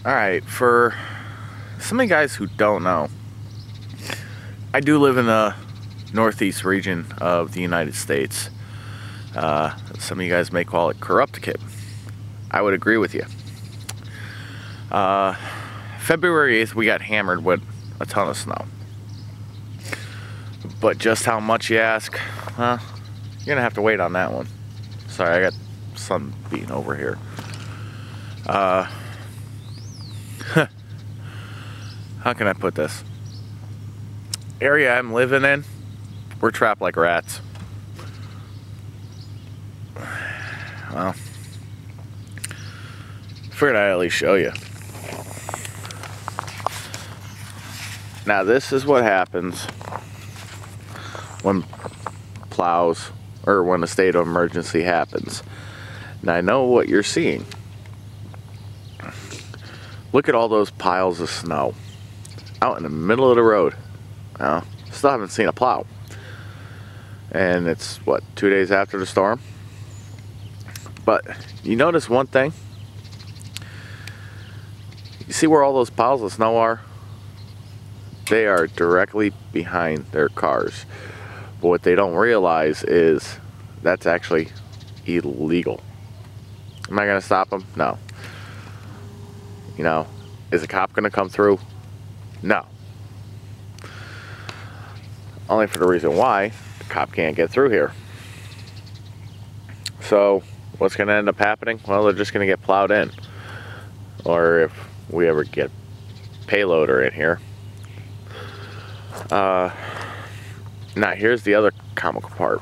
Alright, for some of you guys who don't know, I do live in the northeast region of the United States. Some of you guys may call it Connecticut. I would agree with you. February 8th we got hammered with a ton of snow. But just how much, you ask? You're gonna have to wait on that one. Sorry, I got sun beating over here. How can I put this? Area I'm living in, we're trapped like rats. Well, figured I'd at least show you. Now this is what happens when plows, or when a state of emergency happens. Now I know what you're seeing. Look at all those piles of snow out in the middle of the road. Now, still haven't seen a plow. And it's, what, 2 days after the storm? But you notice one thing? You see where all those piles of snow are? They are directly behind their cars. But what they don't realize is that's actually illegal. Am I going to stop them? No. You know, is a cop going to come through? No. Only for the reason why the cop can't get through here. So what's going to end up happening? Well, they're just going to get plowed in. Or if we ever get payloader in here. Now here's the other comical part.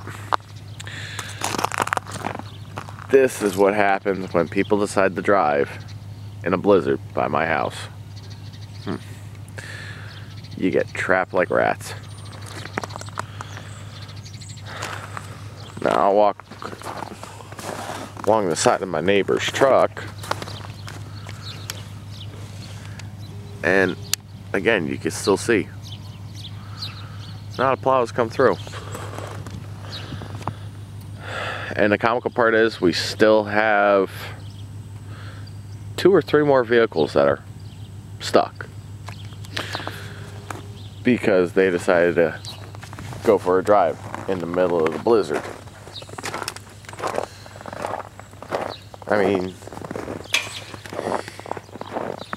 This is what happens when people decide to drive in a blizzard by my house. You get trapped like rats. Now I'll walk along the side of my neighbor's truck, and again you can still see not a plow has come through. And the comical part is we still have 2 or 3 more vehicles that are stuck because they decided to go for a drive in the middle of the blizzard. I mean,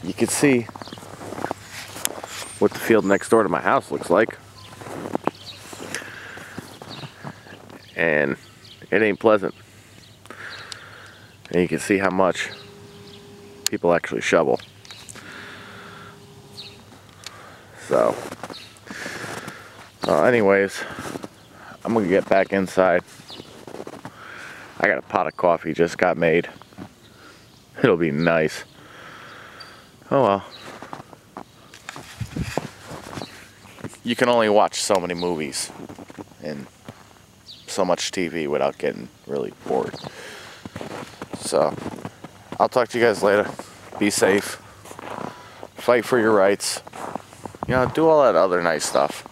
you can see what the field next door to my house looks like, and it ain't pleasant. And you can see how much people actually shovel. So, anyways, I'm gonna get back inside. I got a pot of coffee just got made. It'll be nice. Oh well. You can only watch so many movies and so much TV without getting really bored. So, I'll talk to you guys later. Be safe. Fight for your rights. You know, do all that other nice stuff.